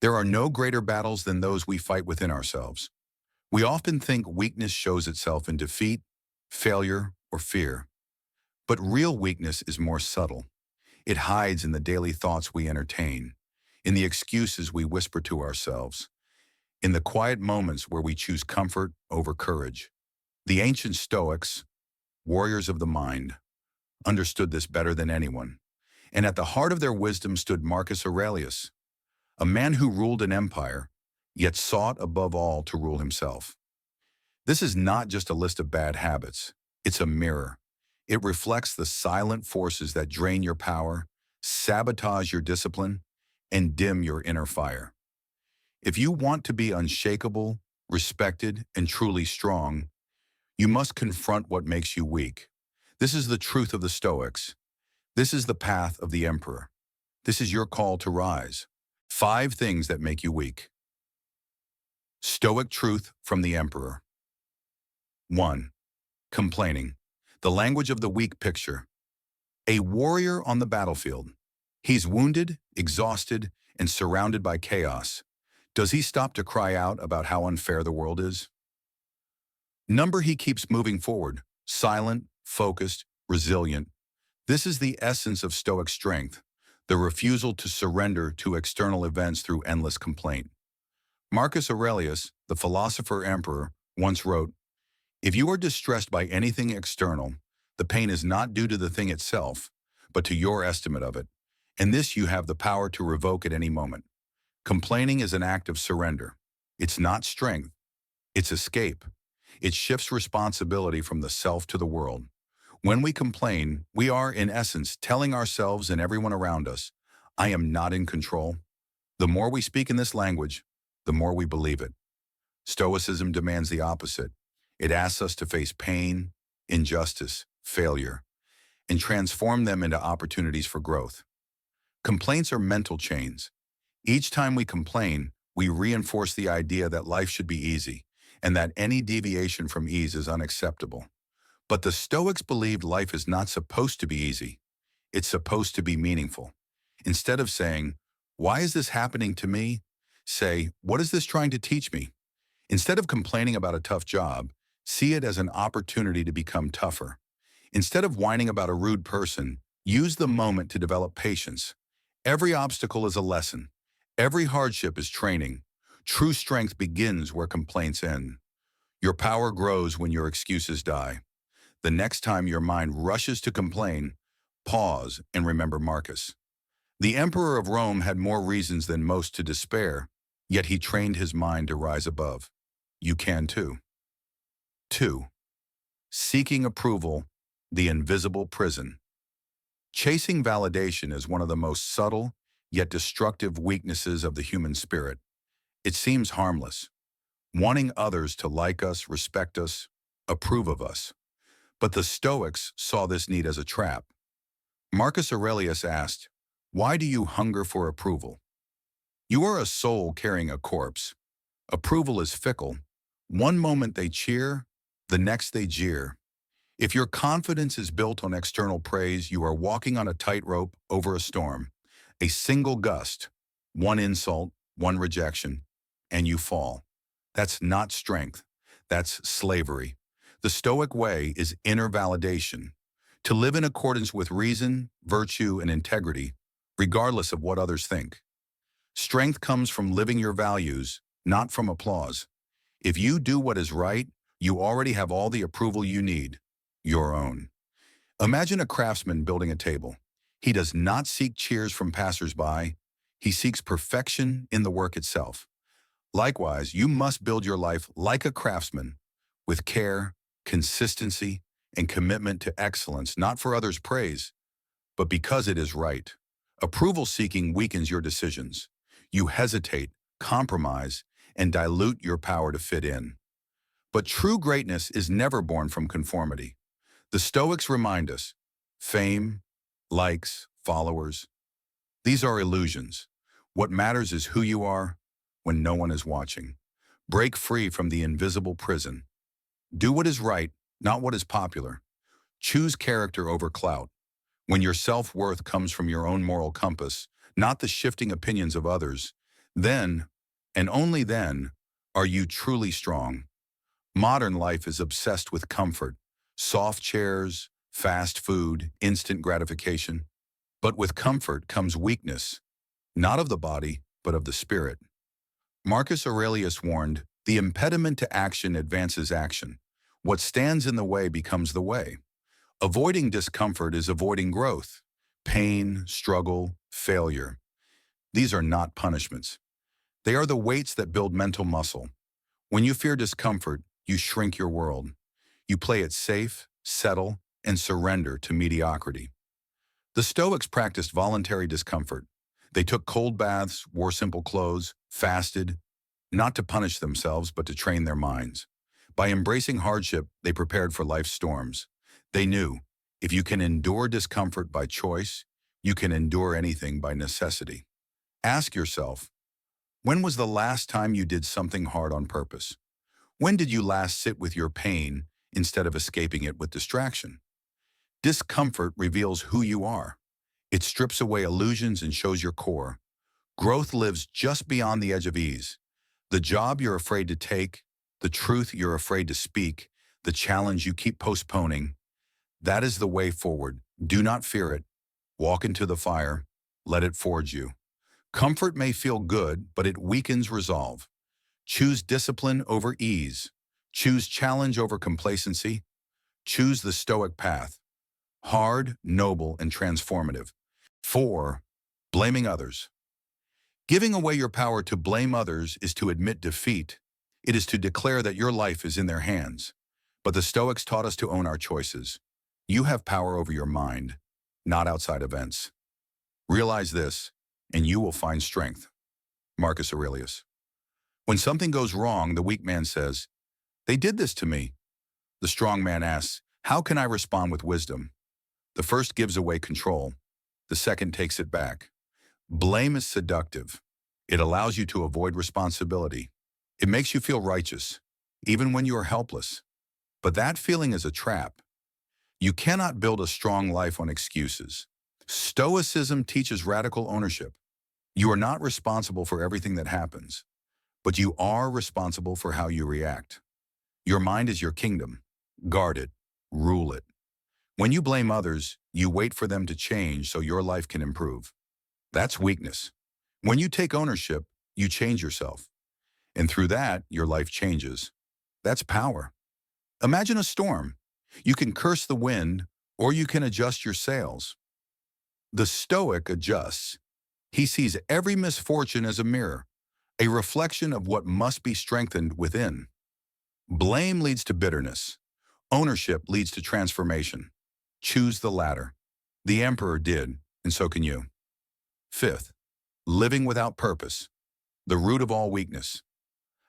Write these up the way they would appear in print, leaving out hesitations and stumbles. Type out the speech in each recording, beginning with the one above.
There are no greater battles than those we fight within ourselves. We often think weakness shows itself in defeat, failure, or fear. But real weakness is more subtle. It hides in the daily thoughts we entertain, in the excuses we whisper to ourselves, in the quiet moments where we choose comfort over courage. The ancient Stoics, warriors of the mind, understood this better than anyone. And at the heart of their wisdom stood Marcus Aurelius, a man who ruled an empire, yet sought above all to rule himself. This is not just a list of bad habits. It's a mirror. It reflects the silent forces that drain your power, sabotage your discipline, and dim your inner fire. If you want to be unshakable, respected, and truly strong, you must confront what makes you weak. This is the truth of the Stoics. This is the path of the emperor. This is your call to rise. 5 things that make you weak. Stoic truth from the emperor. 1. Complaining. The language of the weak picture. A warrior on the battlefield. He's wounded, exhausted, and surrounded by chaos. Does he stop to cry out about how unfair the world is? Number, he keeps moving forward, silent, focused, resilient. This is the essence of Stoic strength, the refusal to surrender to external events through endless complaint. Marcus Aurelius, the philosopher emperor, once wrote, "If you are distressed by anything external, the pain is not due to the thing itself, but to your estimate of it, and this you have the power to revoke at any moment." Complaining is an act of surrender. It's not strength. It's escape. It shifts responsibility from the self to the world. When we complain, we are, in essence, telling ourselves and everyone around us, "I am not in control." The more we speak in this language, the more we believe it. Stoicism demands the opposite. It asks us to face pain, injustice, failure, and transform them into opportunities for growth. Complaints are mental chains. Each time we complain, we reinforce the idea that life should be easy, and that any deviation from ease is unacceptable. But the Stoics believed life is not supposed to be easy. It's supposed to be meaningful. Instead of saying, "Why is this happening to me?" say, "What is this trying to teach me?" Instead of complaining about a tough job, see it as an opportunity to become tougher. Instead of whining about a rude person, use the moment to develop patience. Every obstacle is a lesson. Every hardship is training. True strength begins where complaints end. Your power grows when your excuses die. The next time your mind rushes to complain, pause and remember Marcus. The emperor of Rome had more reasons than most to despair, yet he trained his mind to rise above. You can too. 2. Seeking approval, the invisible prison. Chasing validation is one of the most subtle, yet destructive weaknesses of the human spirit. It seems harmless, wanting others to like us, respect us, approve of us. But the Stoics saw this need as a trap. Marcus Aurelius asked, "Why do you hunger for approval? You are a soul carrying a corpse. Approval is fickle. One moment they cheer, the next they jeer. If your confidence is built on external praise, you are walking on a tightrope over a storm. A single gust, one insult, one rejection, and you fall. That's not strength. That's slavery. The Stoic way is inner validation, to live in accordance with reason, virtue, and integrity, regardless of what others think. Strength comes from living your values, not from applause. If you do what is right, you already have all the approval you need, your own. Imagine a craftsman building a table. He does not seek cheers from passers-by. He seeks perfection in the work itself. Likewise, you must build your life like a craftsman, with care, consistency, and commitment to excellence, not for others' praise, but because it is right. Approval seeking weakens your decisions. You hesitate, compromise, and dilute your power to fit in. But true greatness is never born from conformity. The Stoics remind us, fame, likes, followers, these are illusions. What matters is who you are when no one is watching. Break free from the invisible prison. Do what is right, not what is popular. Choose character over clout. When your self-worth comes from your own moral compass, not the shifting opinions of others, Then, and only then, are you truly strong. Modern life is obsessed with comfort, soft chairs, fast food, instant gratification. But with comfort comes weakness, not of the body, but of the spirit. Marcus Aurelius warned, "The impediment to action advances action. What stands in the way becomes the way." Avoiding discomfort is avoiding growth. Pain, struggle, failure. These are not punishments. They are the weights that build mental muscle. When you fear discomfort, you shrink your world. You play it safe, settle, and surrender to mediocrity. The Stoics practiced voluntary discomfort. They took cold baths, wore simple clothes, fasted, not to punish themselves, but to train their minds. By embracing hardship, they prepared for life's storms. They knew, if you can endure discomfort by choice, you can endure anything by necessity. Ask yourself, when was the last time you did something hard on purpose? When did you last sit with your pain instead of escaping it with distraction? Discomfort reveals who you are. It strips away illusions and shows your core. Growth lives just beyond the edge of ease. The job you're afraid to take, the truth you're afraid to speak, the challenge you keep postponing, that is the way forward. Do not fear it. Walk into the fire. Let it forge you. Comfort may feel good, but it weakens resolve. Choose discipline over ease. Choose challenge over complacency. Choose the Stoic path. Hard, noble, and transformative. 4. Blaming others. Giving away your power to blame others is to admit defeat. It is to declare that your life is in their hands. But the Stoics taught us to own our choices. You have power over your mind, not outside events. Realize this, and you will find strength. Marcus Aurelius. When something goes wrong, the weak man says, "They did this to me." The strong man asks, "How can I respond with wisdom?" The first gives away control. The second takes it back. Blame is seductive. It allows you to avoid responsibility. It makes you feel righteous, even when you are helpless. But that feeling is a trap. You cannot build a strong life on excuses. Stoicism teaches radical ownership. You are not responsible for everything that happens, but you are responsible for how you react. Your mind is your kingdom. Guard it. Rule it. When you blame others, you wait for them to change so your life can improve. That's weakness. When you take ownership, you change yourself. And through that, your life changes. That's power. Imagine a storm. You can curse the wind, or you can adjust your sails. The Stoic adjusts. He sees every misfortune as a mirror, a reflection of what must be strengthened within. Blame leads to bitterness. Ownership leads to transformation. Choose the latter. The emperor did, and so can you. 5th, living without purpose, the root of all weakness.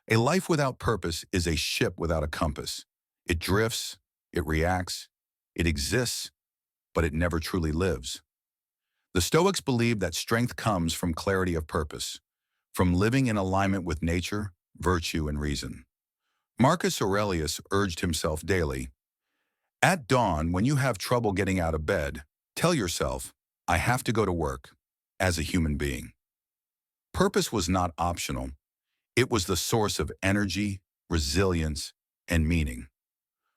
A life without purpose is a ship without a compass. It drifts, it reacts, it exists, but it never truly lives. The Stoics believed that strength comes from clarity of purpose, from living in alignment with nature, virtue, and reason. Marcus Aurelius urged himself daily, "At dawn, when you have trouble getting out of bed, tell yourself, 'I have to go to work,' as a human being." Purpose was not optional. It was the source of energy, resilience, and meaning.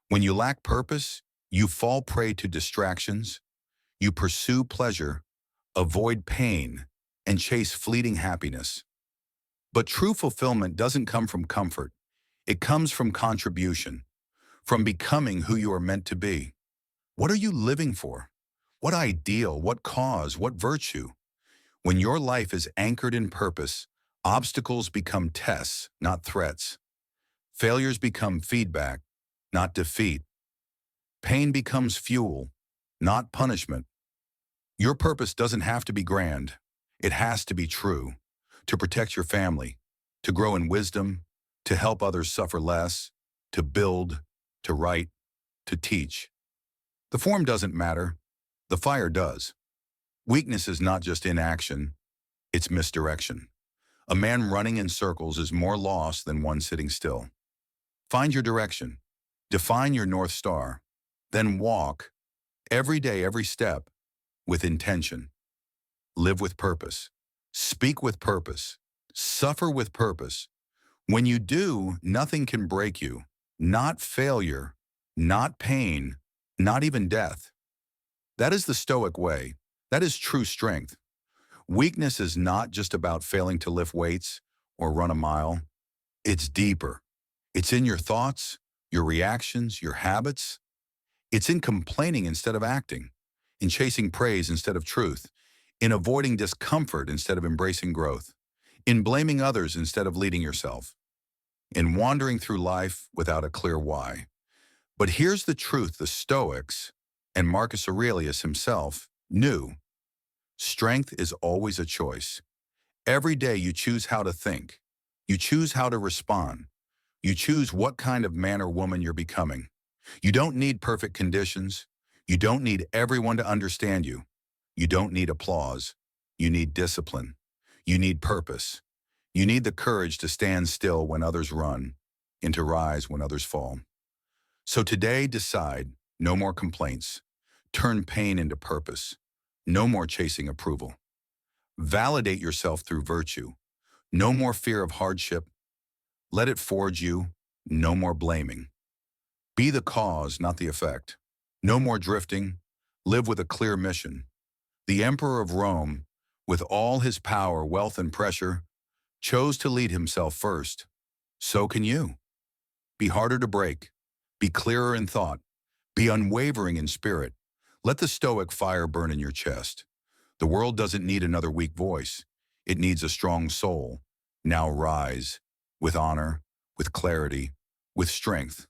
When you lack purpose, you fall prey to distractions, you pursue pleasure, avoid pain, and chase fleeting happiness. But true fulfillment doesn't come from comfort. It comes from contribution, from becoming who you are meant to be. What are you living for? What ideal, what cause, what virtue? When your life is anchored in purpose, obstacles become tests, not threats. Failures become feedback, not defeat. Pain becomes fuel, not punishment. Your purpose doesn't have to be grand. It has to be true. To protect your family, to grow in wisdom, to help others suffer less, to build, to write, to teach. The form doesn't matter. The fire does. Weakness is not just inaction, it's misdirection. A man running in circles is more lost than one sitting still. Find your direction. Define your North Star. Then walk, every day, every step, with intention. Live with purpose. Speak with purpose. Suffer with purpose. When you do, nothing can break you. Not failure, not pain, not even death. That is the Stoic way. That is true strength. Weakness is not just about failing to lift weights or run a mile. It's deeper. It's in your thoughts, your reactions, your habits. It's in complaining instead of acting, in chasing praise instead of truth, in avoiding discomfort instead of embracing growth, in blaming others instead of leading yourself, in wandering through life without a clear why. But here's the truth the Stoics, and Marcus Aurelius himself, knew. Strength is always a choice. Every day you choose how to think. You choose how to respond. You choose what kind of man or woman you're becoming. You don't need perfect conditions. You don't need everyone to understand you. You don't need applause. You need discipline. You need purpose. You need the courage to stand still when others run and to rise when others fall. So today decide, no more complaints. Turn pain into purpose. No more chasing approval. Validate yourself through virtue. No more fear of hardship. Let it forge you. No more blaming. Be the cause, not the effect. No more drifting. Live with a clear mission. The Emperor of Rome, with all his power, wealth, and pressure, chose to lead himself first. So can you. Be harder to break. Be clearer in thought. Be unwavering in spirit. Let the Stoic fire burn in your chest. The world doesn't need another weak voice. It needs a strong soul. Now rise, with honor, with clarity, with strength.